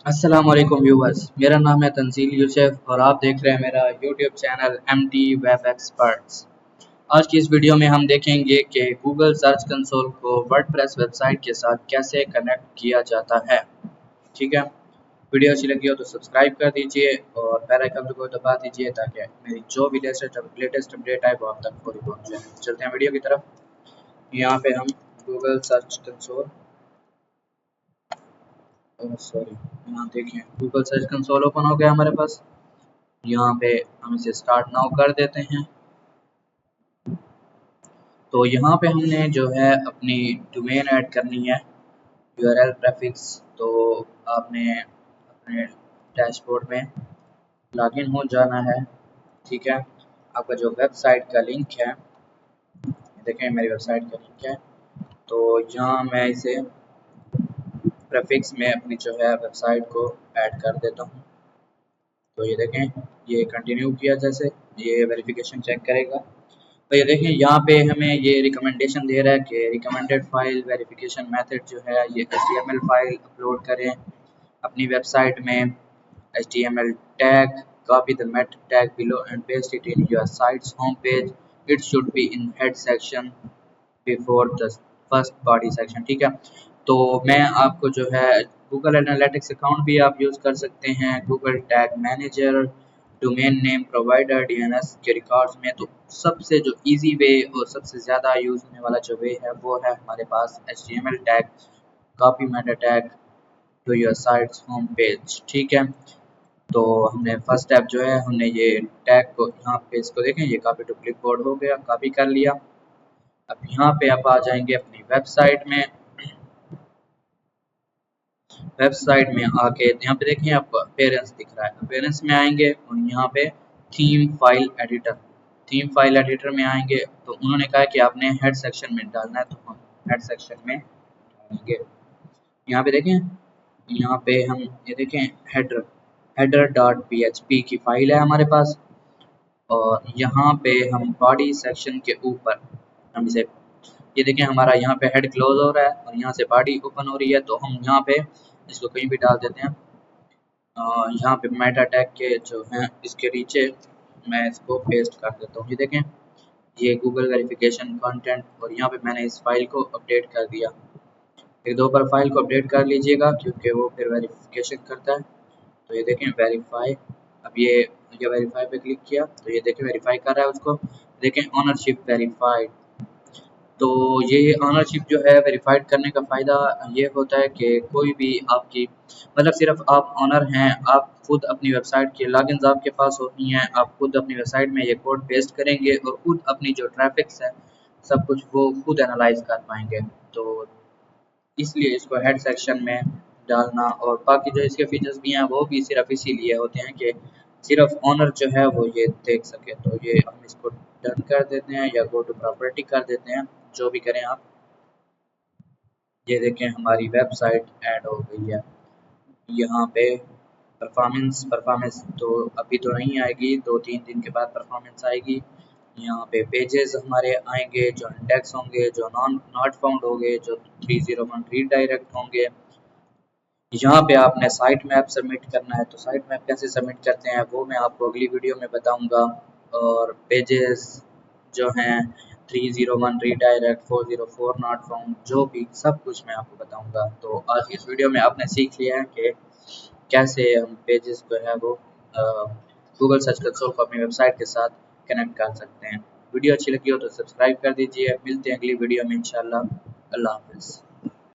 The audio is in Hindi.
अस्सलाम वालेकुम व्यूवर्स, मेरा नाम है तंजील यूसुफ और आप देख रहे हैं मेरा YouTube channel MT web experts. आज की इस वीडियो में हम देखेंगे कि गूगल सर्च कंसोल को वर्डप्रेस वेबसाइट के साथ कैसे कनेक्ट किया जाता है। ठीक है, वीडियो अच्छी लगी हो तो सब्सक्राइब कर दीजिए और बेल आइकन को दबा दीजिए ताकि मेरी जो भी लेटेस्ट अपडेट आए वो आप तक पूरी पहुँच जाए। चलते हैं वीडियो की तरफ। यहाँ पे हम गूगल सर्च कंसोल सॉरी यहाँ देखें गूगल सर्च कंसोल ओपन हो गया हमारे पास। यहाँ पे हम इसे स्टार्ट नाउ कर देते हैं। तो यहाँ पे हमने जो है अपनी डोमेन ऐड करनी है, यूआरएल प्रेफिक्स। तो आपने अपने डैशबोर्ड में लॉगिन हो जाना है। ठीक है, आपका जो वेबसाइट का लिंक है, देखें मेरी वेबसाइट का लिंक है। तो यहाँ मैं इसे प्रेफिक्स में अपनी जो है वेबसाइट को ऐड कर देता हूँ। तो ये देखें, ये कंटिन्यू किया जैसे ये वेरिफिकेशन चेक करेगा। तो ये देखें यहाँ पे हमें ये रिकमेंडेशन दे रहा है कि रिकमेंडेड फाइल वेरिफिकेशन मेथड जो है ये HTML फाइल अपलोड करें अपनी वेबसाइट में। HTML tag, copy the meta tag below and paste it in your site's home page. It should be in head section before the first body section। ठीक है, तो मैं आपको जो है गूगल एनालिटिक्स अकाउंट भी आप यूज़ कर सकते हैं, Google tag manager, domain name provider, DNS के रिकॉर्ड्स में। तो सबसे जो इजी वे और सबसे ज़्यादा यूज़ होने वाला जो वे है वो है हमारे पास HTML tag, copy meta tag to your sites home page. ठीक है, तो हमने फर्स्ट स्टेप जो है हमने ये टैग को यहाँ पे इसको देखें, ये कॉपी टू क्लिपबोर्ड हो गया, कॉपी कर लिया। अब यहाँ पे आप आ जाएंगे अपनी वेबसाइट में। वेबसाइट में आके यहाँ पे देखें आपको अपीयरेंस दिख रहा है, अपीयरेंस में आएंगे और यहाँ पे थीम फाइल एडिटर में आएंगे। तो उन्होंने कहा कि आपने हेड सेक्शन में डालना है, तो हम हेड सेक्शन में डालेंगे। यहाँ पे देखें, यहाँ पे हम ये देखें हेडर डॉट PHP की फाइल है हमारे पास। और यहाँ पे हम बॉडी सेक्शन के ऊपर हम इसे ये देखें, हमारा यहाँ पे हेड क्लोज हो रहा है और यहाँ से बॉडी ओपन हो रही है। तो हम यहाँ पे इसको कहीं भी डाल देते हैं। यहाँ पे मेटा टैग के जो हैं इसके नीचे मैं इसको पेस्ट कर देता हूँ। ये देखें, ये गूगल वेरिफिकेशन कंटेंट और यहाँ पे मैंने इस फाइल को अपडेट कर दिया। एक दो बार फाइल को अपडेट कर लीजिएगा क्योंकि वो फिर वेरिफिकेशन करता है। तो ये देखें वेरीफाई, अब ये वेरीफाई पे क्लिक किया तो ये देखें वेरीफाई कर रहा है उसको। देखें ऑनरशिप वेरीफाइड। तो ये ऑनरशिप जो है वेरीफाइड करने का फ़ायदा ये होता है कि कोई भी आपकी मतलब सिर्फ आप ऑनर हैं, आप खुद अपनी वेबसाइट के लॉगिन्स आपके पास होती हैं, आप खुद अपनी वेबसाइट में ये कोड पेस्ट करेंगे और खुद अपनी जो ट्रैफिक्स है सब कुछ वो खुद एनालाइज कर पाएंगे। तो इसलिए इसको हेड सेक्शन में डालना और बाकी जो इसके फीचर्स भी हैं वो भी सिर्फ इसीलिए होते हैं कि सिर्फ ओनर जो है वो ये देख सके। तो ये हम इसको डन कर देते हैं या गो टू प्रॉपर्टी कर देते हैं, जो भी करें आप। ये देखें हमारी वेबसाइट ऐड हो गई है। यहाँ पे परफॉर्मेंस तो अभी तो नहीं आएगी, 2-3 दिन के बाद परफॉर्मेंस आएगी। यहाँ पे पेजेस हमारे आएंगे जो इंडेक्स होंगे, जो नॉट फाउंड होंगे, जो 301 रीडायरेक्ट होंगे। यहाँ पे आपने साइट मैप सबमिट करना है। तो साइट मैप कैसे सबमिट करते हैं वो मैं आपको अगली वीडियो में बताऊंगा। और पेजेस जो हैं 301 रीडायरेक्ट, 404 नॉट फाउंड, जो भी सब कुछ मैं आपको बताऊंगा। तो आज की इस वीडियो में आपने सीख लिया है कि कैसे हम पेजेस जो है वो गूगल सर्च कंसोल को अपनी वेबसाइट के साथ कनेक्ट कर सकते हैं। वीडियो अच्छी लगी हो तो सब्सक्राइब कर दीजिए। मिलते हैं अगली वीडियो में इंशाल्लाह। अल्लाह हाफिज़।